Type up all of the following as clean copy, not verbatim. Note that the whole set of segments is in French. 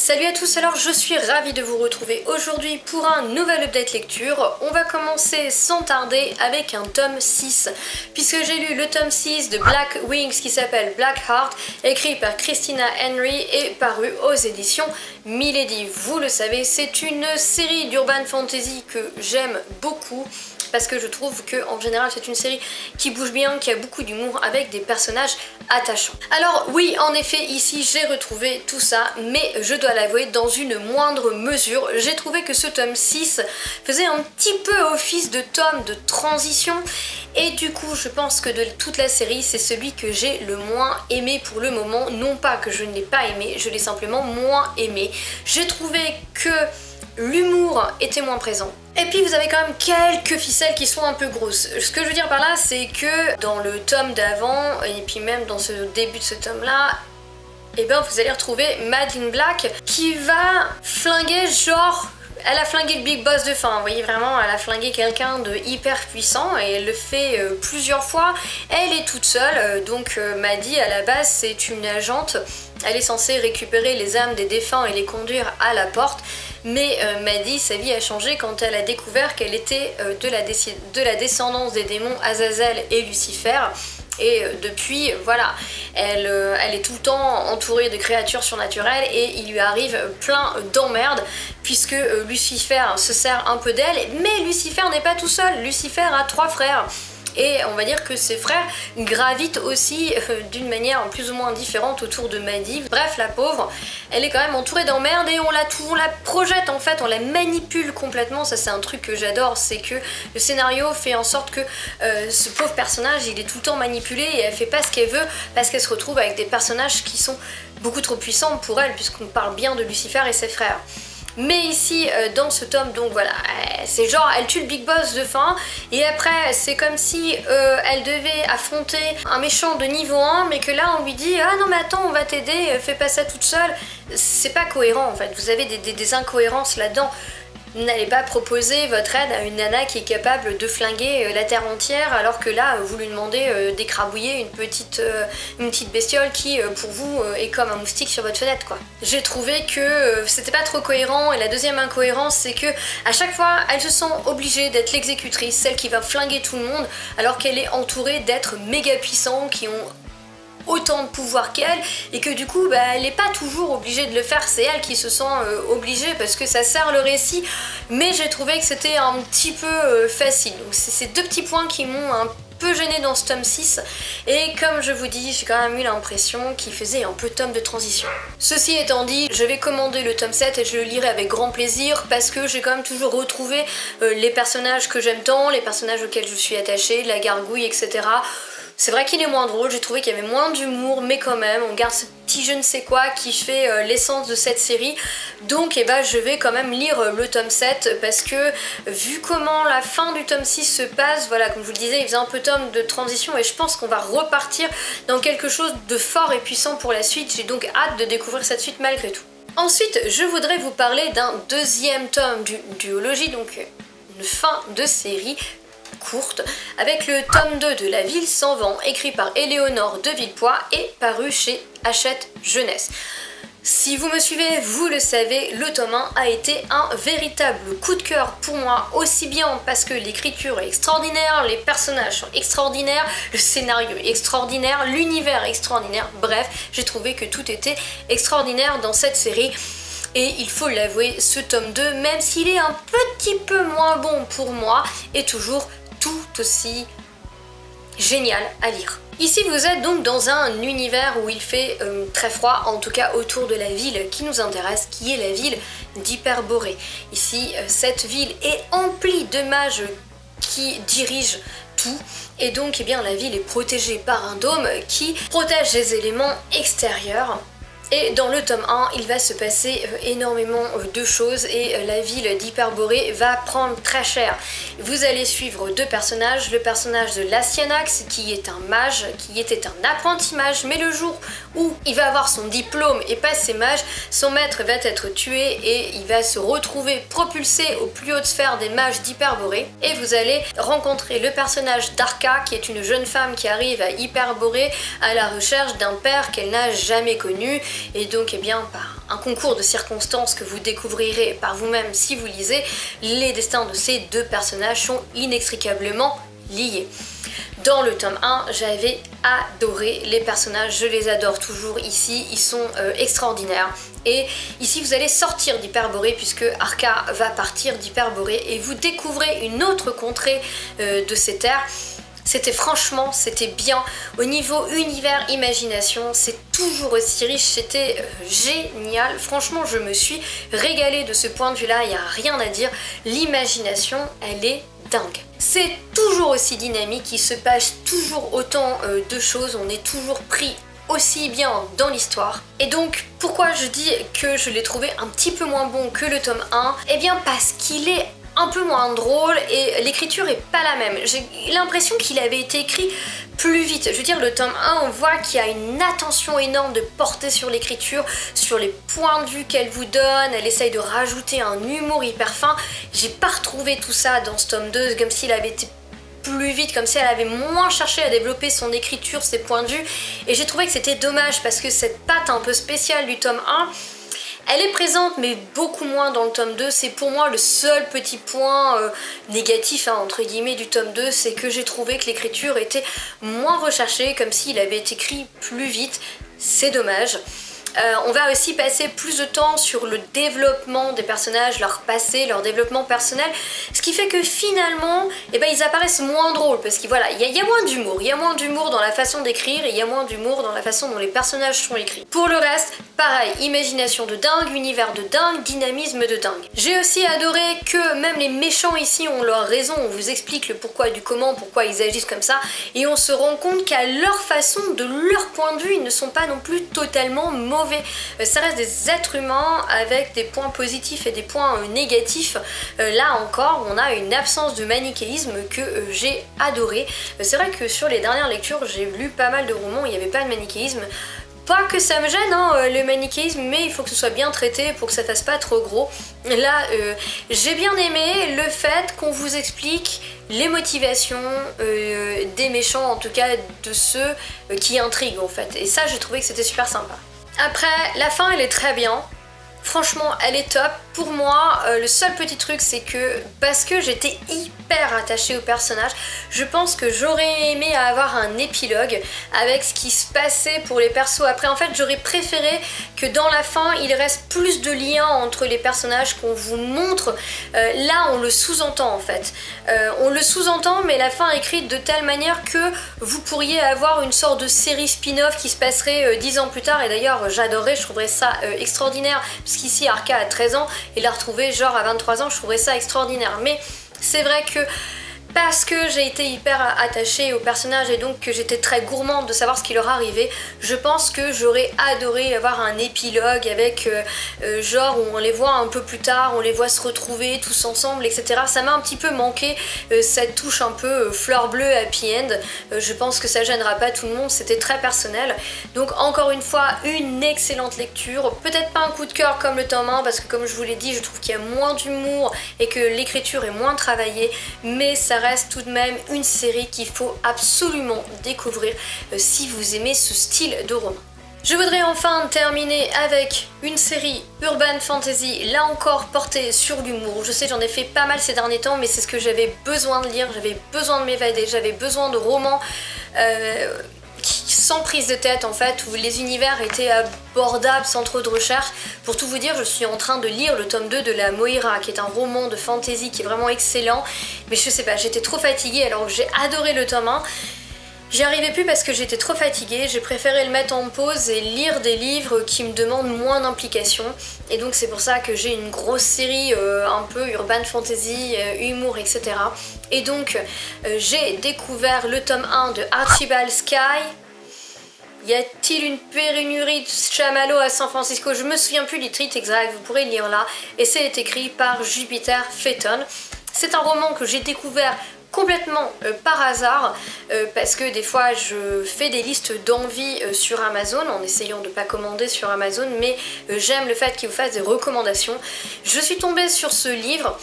Salut à tous, alors je suis ravie de vous retrouver aujourd'hui pour un nouvel update lecture. On va commencer sans tarder avec un tome 6, puisque j'ai lu le tome 6 de Black Wings qui s'appelle Black Heart, écrit par Christina Henry et paru aux éditions Milady. Vous le savez, c'est une série d'urban fantasy que j'aime beaucoup, parce que je trouve que en général c'est une série qui bouge bien, qui a beaucoup d'humour avec des personnages attachants. Alors oui, en effet, ici j'ai retrouvé tout ça, mais je dois l'avouer, dans une moindre mesure, j'ai trouvé que ce tome 6 faisait un petit peu office de tome de transition, et du coup je pense que de toute la série, c'est celui que j'ai le moins aimé pour le moment. Non pas que je ne l'ai pas aimé, je l'ai simplement moins aimé. J'ai trouvé que l'humour était moins présent. Et puis vous avez quand même quelques ficelles qui sont un peu grosses. Ce que je veux dire par là, c'est que dans le tome d'avant, et puis même dans ce début de ce tome-là, et ben vous allez retrouver Mad in Black qui va flinguer genre... Elle a flingué le big boss de fin, vous voyez vraiment, elle a flingué quelqu'un de hyper puissant et elle le fait plusieurs fois. Elle est toute seule, donc Maddie à la base c'est une agente, elle est censée récupérer les âmes des défunts et les conduire à la porte. Mais Maddie, sa vie a changé quand elle a découvert qu'elle était de la descendance des démons Azazel et Lucifer. Et depuis, voilà, elle est tout le temps entourée de créatures surnaturelles et il lui arrive plein d'emmerdes puisque Lucifer se sert un peu d'elle. Mais Lucifer n'est pas tout seul, Lucifer a 3 frères. Et on va dire que ses frères gravitent aussi d'une manière plus ou moins différente autour de Maddie. Bref, la pauvre, elle est quand même entourée d'emmerdes et on la projette en fait, on la manipule complètement. Ça c'est un truc que j'adore, c'est que le scénario fait en sorte que ce pauvre personnage, il est tout le temps manipulé et elle fait pas ce qu'elle veut parce qu'elle se retrouve avec des personnages qui sont beaucoup trop puissants pour elle, puisqu'on parle bien de Lucifer et ses frères. Mais ici, dans ce tome, donc voilà, c'est genre, elle tue le big boss de fin, et après, c'est comme si elle devait affronter un méchant de niveau 1, mais que là, on lui dit « Ah non mais attends, on va t'aider, fais pas ça toute seule ». C'est pas cohérent en fait, vous avez des incohérences là-dedans. N'allez pas proposer votre aide à une nana qui est capable de flinguer la terre entière, alors que là vous lui demandez d'écrabouiller une petite bestiole qui pour vous est comme un moustique sur votre fenêtre quoi. J'ai trouvé que c'était pas trop cohérent, et la deuxième incohérence c'est que à chaque fois elle se sent obligée d'être l'exécutrice, celle qui va flinguer tout le monde, alors qu'elle est entourée d'êtres méga puissants qui ont autant de pouvoir qu'elle, et que du coup elle n'est pas toujours obligée de le faire, c'est elle qui se sent obligée parce que ça sert le récit, mais j'ai trouvé que c'était un petit peu facile. Donc c'est ces deux petits points qui m'ont un peu gênée dans ce tome 6, et comme je vous dis, j'ai quand même eu l'impression qu'il faisait un peu tome de transition. Ceci étant dit, je vais commander le tome 7 et je le lirai avec grand plaisir parce que j'ai quand même toujours retrouvé les personnages que j'aime tant, les personnages auxquels je suis attachée, la gargouille, etc. C'est vrai qu'il est moins drôle, j'ai trouvé qu'il y avait moins d'humour, mais quand même, on garde ce petit je ne sais quoi qui fait l'essence de cette série. Donc je vais quand même lire le tome 7 parce que vu comment la fin du tome 6 se passe, voilà, comme je vous le disais, il faisait un peu tome de transition et je pense qu'on va repartir dans quelque chose de fort et puissant pour la suite. J'ai donc hâte de découvrir cette suite malgré tout. Ensuite, je voudrais vous parler d'un deuxième tome du duologie, donc une fin de série courte, avec le tome 2 de La Ville sans vent, écrit par Éléonore de Villepoix et paru chez Hachette Jeunesse. Si vous me suivez, vous le savez, le tome 1 a été un véritable coup de cœur pour moi, aussi bien parce que l'écriture est extraordinaire, les personnages sont extraordinaires, le scénario est extraordinaire, l'univers est extraordinaire, bref, j'ai trouvé que tout était extraordinaire dans cette série. Et il faut l'avouer, ce tome 2, même s'il est un petit peu moins bon pour moi, est toujours tout aussi génial à lire. Ici vous êtes donc dans un univers où il fait très froid, en tout cas autour de la ville qui nous intéresse, qui est la ville d'Hyperborée. Ici cette ville est emplie de mages qui dirigent tout, et donc la ville est protégée par un dôme qui protège les éléments extérieurs. Et dans le tome 1, il va se passer énormément de choses et la ville d'Hyperborée va prendre très cher. Vous allez suivre deux personnages, le personnage de Lassianax qui est un mage, qui était un apprenti mage, mais le jour où il va avoir son diplôme et passer mage, son maître va être tué et il va se retrouver propulsé aux plus hautes sphères des mages d'Hyperborée. Et vous allez rencontrer le personnage d'Arca qui est une jeune femme qui arrive à Hyperborée à la recherche d'un père qu'elle n'a jamais connu. Et donc par un concours de circonstances que vous découvrirez par vous-même si vous lisez, les destins de ces deux personnages sont inextricablement liés. Dans le tome 1, j'avais adoré les personnages, je les adore toujours ici, ils sont extraordinaires. Et ici vous allez sortir d'Hyperborée puisque Arca va partir d'Hyperborée et vous découvrez une autre contrée de ces terres. C'était bien. Au niveau univers, imagination, c'est toujours aussi riche, c'était génial. Franchement, je me suis régalée de ce point de vue-là, il n'y a rien à dire. L'imagination, elle est dingue. C'est toujours aussi dynamique, il se passe toujours autant de choses, on est toujours pris aussi bien dans l'histoire. Et donc, pourquoi je dis que je l'ai trouvé un petit peu moins bon que le tome 1? Eh bien parce qu'il est un peu moins drôle et l'écriture est pas la même. J'ai l'impression qu'il avait été écrit plus vite. Je veux dire, le tome 1, on voit qu'il y a une attention énorme de portée sur l'écriture, sur les points de vue qu'elle vous donne, elle essaye de rajouter un humour hyper fin. J'ai pas retrouvé tout ça dans ce tome 2, comme s'il avait été plus vite, comme si elle avait moins cherché à développer son écriture, ses points de vue, et j'ai trouvé que c'était dommage parce que cette patte un peu spéciale du tome 1, elle est présente mais beaucoup moins dans le tome 2, c'est pour moi le seul petit point négatif entre guillemets du tome 2, c'est que j'ai trouvé que l'écriture était moins recherchée, comme s'il avait été écrit plus vite, c'est dommage. On va aussi passer plus de temps sur le développement des personnages, leur passé, leur développement personnel, ce qui fait que finalement, ils apparaissent moins drôles, parce qu'il voilà, y a moins d'humour, il y a moins d'humour dans la façon d'écrire, et il y a moins d'humour dans la façon dont les personnages sont écrits. Pour le reste, pareil, imagination de dingue, univers de dingue, dynamisme de dingue. J'ai aussi adoré que même les méchants ici ont leur raison, on vous explique le pourquoi du comment, pourquoi ils agissent comme ça, et on se rend compte qu'à leur façon, de leur point de vue, ils ne sont pas non plus totalement mauvais. Ça reste des êtres humains avec des points positifs et des points négatifs. Là encore, on a une absence de manichéisme que j'ai adoré. C'est vrai que sur les dernières lectures, j'ai lu pas mal de romans où il n'y avait pas de manichéisme. Pas que ça me gêne, le manichéisme, mais il faut que ce soit bien traité pour que ça fasse pas trop gros. Là, j'ai bien aimé le fait qu'on vous explique les motivations des méchants, en tout cas de ceux qui intriguent en fait. Et ça, j'ai trouvé que c'était super sympa. Après, la fin, elle est très bien. Franchement, elle est top. Pour moi, le seul petit truc, c'est que parce que j'étais hyper attachée au personnage, je pense que j'aurais aimé avoir un épilogue avec ce qui se passait pour les persos après. En fait, j'aurais préféré que dans la fin, il reste plus de liens entre les personnages qu'on vous montre. Là, on le sous-entend en fait. On le sous-entend, mais la fin est écrite de telle manière que vous pourriez avoir une sorte de série spin-off qui se passerait 10 ans plus tard. Et d'ailleurs, j'adorerais, je trouverais ça extraordinaire, parce qu'ici, Arca a 13 ans, et la retrouver genre à 23 ans, je trouverais ça extraordinaire. Mais c'est vrai que parce que j'ai été hyper attachée au personnage et donc que j'étais très gourmande de savoir ce qui leur arrivait, je pense que j'aurais adoré avoir un épilogue avec genre où on les voit un peu plus tard, on les voit se retrouver tous ensemble, etc. Ça m'a un petit peu manqué cette touche un peu fleur bleue happy end. Je pense que ça gênera pas tout le monde, c'était très personnel. Donc encore une fois, une excellente lecture. Peut-être pas un coup de cœur comme le tome 1 parce que comme je vous l'ai dit, je trouve qu'il y a moins d'humour et que l'écriture est moins travaillée, mais ça reste tout de même une série qu'il faut absolument découvrir si vous aimez ce style de roman. Je voudrais enfin terminer avec une série urban fantasy, là encore portée sur l'humour. Je sais, j'en ai fait pas mal ces derniers temps, mais c'est ce que j'avais besoin de lire, j'avais besoin de m'évader, j'avais besoin de romans sans prise de tête en fait, où les univers étaient abordables sans trop de recherche. Pour tout vous dire, je suis en train de lire le tome 2 de La Moira, qui est un roman de fantasy qui est vraiment excellent, mais je sais pas, j'étais trop fatiguée alors que j'ai adoré le tome 1. J'y arrivais plus parce que j'étais trop fatiguée, j'ai préféré le mettre en pause et lire des livres qui me demandent moins d'implication. Et donc c'est pour ça que j'ai une grosse série un peu urban fantasy, humour, etc. Et donc j'ai découvert le tome 1 de Archibald Sky. Y a-t-il une pénurie de chamallows à San Francisco? Je me souviens plus du titre exact, vous pourrez le lire là. Et c'est écrit par Jupiter Phaeton. C'est un roman que j'ai découvert complètement par hasard parce que des fois je fais des listes d'envie sur Amazon en essayant de ne pas commander sur Amazon, mais j'aime le fait qu'ils vous fassent des recommandations. Je suis tombée sur ce livre,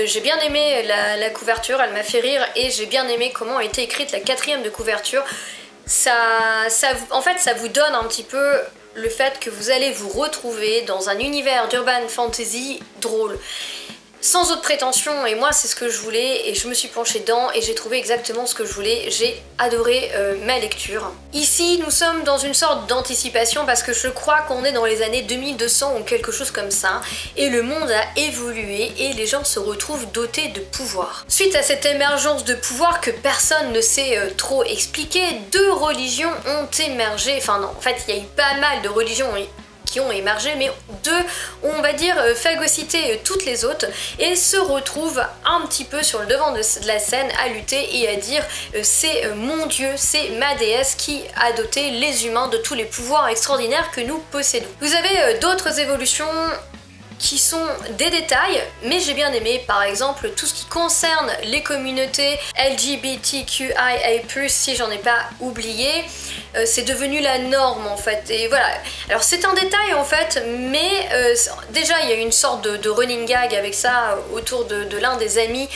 j'ai bien aimé la couverture, elle m'a fait rire et j'ai bien aimé comment a été écrite la 4e de couverture. En fait ça vous donne un petit peu le fait que vous allez vous retrouver dans un univers d'urban fantasy drôle. Sans autre prétention, et moi c'est ce que je voulais et je me suis penchée dedans et j'ai trouvé exactement ce que je voulais. J'ai adoré ma lecture. Ici nous sommes dans une sorte d'anticipation parce que je crois qu'on est dans les années 2200 ou quelque chose comme ça et le monde a évolué et les gens se retrouvent dotés de pouvoir. Suite à cette émergence de pouvoir que personne ne sait trop expliquer, deux religions ont émergé, enfin non, en fait il y a eu pas mal de religions qui ont émergé, mais deux ont, on va dire, phagocyté toutes les autres et se retrouvent un petit peu sur le devant de la scène à lutter et à dire c'est mon dieu, c'est ma déesse qui a doté les humains de tous les pouvoirs extraordinaires que nous possédons. Vous avez d'autres évolutions qui sont des détails, mais j'ai bien aimé par exemple tout ce qui concerne les communautés LGBTQIA+, si j'en ai pas oublié, c'est devenu la norme en fait, et voilà. Alors c'est un détail en fait, mais déjà il y a une sorte de running gag avec ça autour de l'un des amis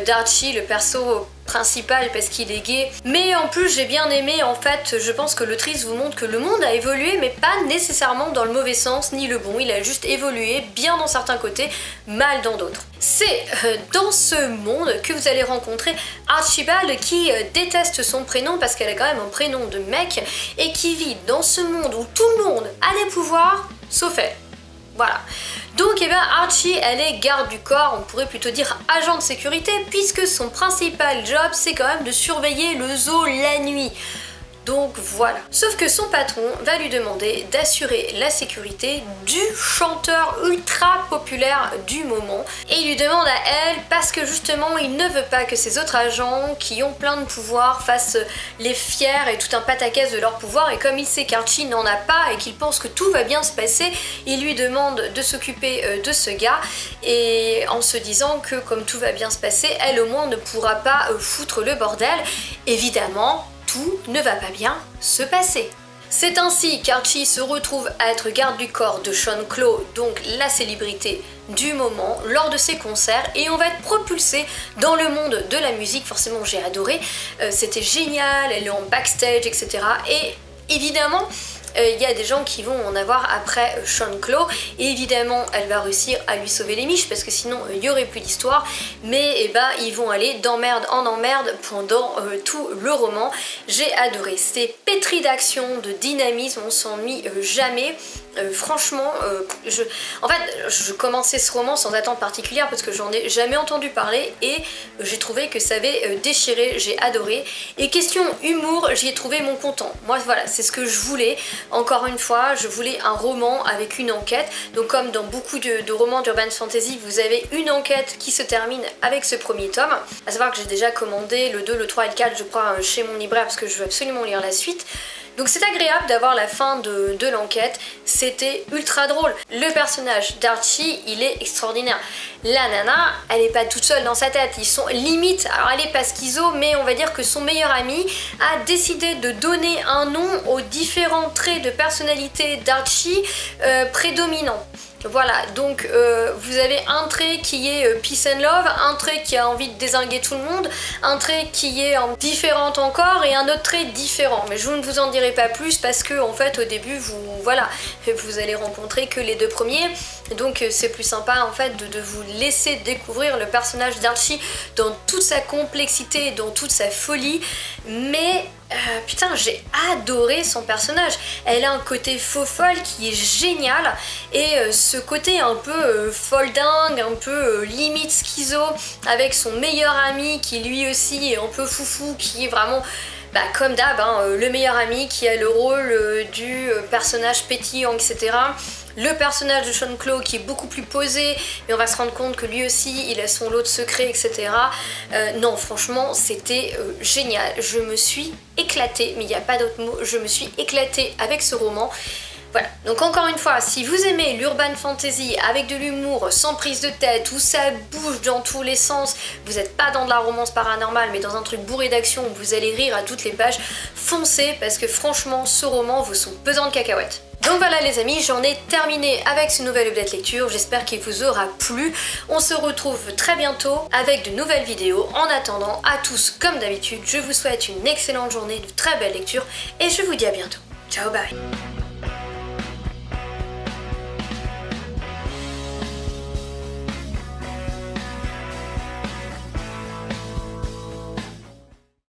d'Archie, le perso principal parce qu'il est gay, mais en plus j'ai bien aimé en fait, je pense que l'autrice vous montre que le monde a évolué mais pas nécessairement dans le mauvais sens ni le bon, il a juste évolué bien dans certains côtés, mal dans d'autres. C'est dans ce monde que vous allez rencontrer Archibald qui déteste son prénom parce qu'elle a quand même un prénom de mec et qui vit dans ce monde où tout le monde a des pouvoirs sauf elle. Voilà. Donc eh bien Archie, elle est garde du corps, on pourrait plutôt dire agent de sécurité, puisque son principal job c'est quand même de surveiller le zoo la nuit. Donc voilà. Sauf que son patron va lui demander d'assurer la sécurité du chanteur ultra populaire du moment. Et il lui demande à elle parce que justement il ne veut pas que ces autres agents qui ont plein de pouvoirs fassent les fiers et tout un pataquès de leur pouvoir. Et comme il sait qu'Archie n'en a pas et qu'il pense que tout va bien se passer, il lui demande de s'occuper de ce gars. Et en se disant que comme tout va bien se passer, elle au moins ne pourra pas foutre le bordel. Évidemment, tout ne va pas bien se passer. C'est ainsi qu'Archie se retrouve à être garde du corps de Sean Clough, donc la célébrité du moment, lors de ses concerts, et on va être propulsé dans le monde de la musique. Forcément j'ai adoré, c'était génial, elle est en backstage, etc. Et évidemment, il y a des gens qui vont en avoir après Sean Clough et évidemment elle va réussir à lui sauver les miches parce que sinon il n'y aurait plus d'histoire, mais eh ben, ils vont aller d'emmerde en emmerde pendant tout le roman. J'ai adoré, c'est pétri d'action, de dynamisme, on s'ennuie jamais. Franchement, en fait, je commençais ce roman sans attente particulière parce que j'en ai jamais entendu parler et j'ai trouvé que ça avait déchiré, j'ai adoré. Et question humour, j'y ai trouvé mon content. Moi, voilà, c'est ce que je voulais. Encore une fois, je voulais un roman avec une enquête. Donc comme dans beaucoup de romans d'urban fantasy, vous avez une enquête qui se termine avec ce premier tome. À savoir que j'ai déjà commandé le 2, le 3 et le 4, je crois, chez mon libraire parce que je veux absolument lire la suite. Donc c'est agréable d'avoir la fin de l'enquête, c'était ultra drôle. Le personnage d'Archie, il est extraordinaire. La nana, elle est pas toute seule dans sa tête, ils sont limite, alors elle est pas schizo, mais on va dire que son meilleur ami a décidé de donner un nom aux différents traits de personnalité d'Archie prédominants. Voilà, donc vous avez un trait qui est peace and love, un trait qui a envie de dézinguer tout le monde, un trait qui est différent encore et un autre trait différent. Mais je ne vous en dirai pas plus parce que en fait au début vous allez rencontrer que les deux premiers. Donc c'est plus sympa en fait de vous laisser découvrir le personnage d'Archie dans toute sa complexité, dans toute sa folie. Mais putain, j'ai adoré son personnage. Elle a un côté faux folle qui est génial et ce côté un peu folle dingue, un peu limite schizo avec son meilleur ami qui lui aussi est un peu foufou, qui est vraiment comme d'hab, hein, le meilleur ami qui a le rôle du personnage pétillant, etc. Le personnage de Sean Clough qui est beaucoup plus posé, mais on va se rendre compte que lui aussi il a son lot de secrets, etc. Non, franchement c'était génial, je me suis éclatée, mais il n'y a pas d'autre mot, je me suis éclatée avec ce roman. Voilà, donc encore une fois, si vous aimez l'urban fantasy avec de l'humour, sans prise de tête, où ça bouge dans tous les sens, vous n'êtes pas dans de la romance paranormale, mais dans un truc bourré d'action où vous allez rire à toutes les pages, foncez parce que franchement, ce roman vaut son pesant de cacahuètes. Donc voilà les amis, j'en ai terminé avec ce nouvel update lecture, j'espère qu'il vous aura plu. On se retrouve très bientôt avec de nouvelles vidéos. En attendant, à tous comme d'habitude, je vous souhaite une excellente journée, de très belles lectures et je vous dis à bientôt. Ciao, bye.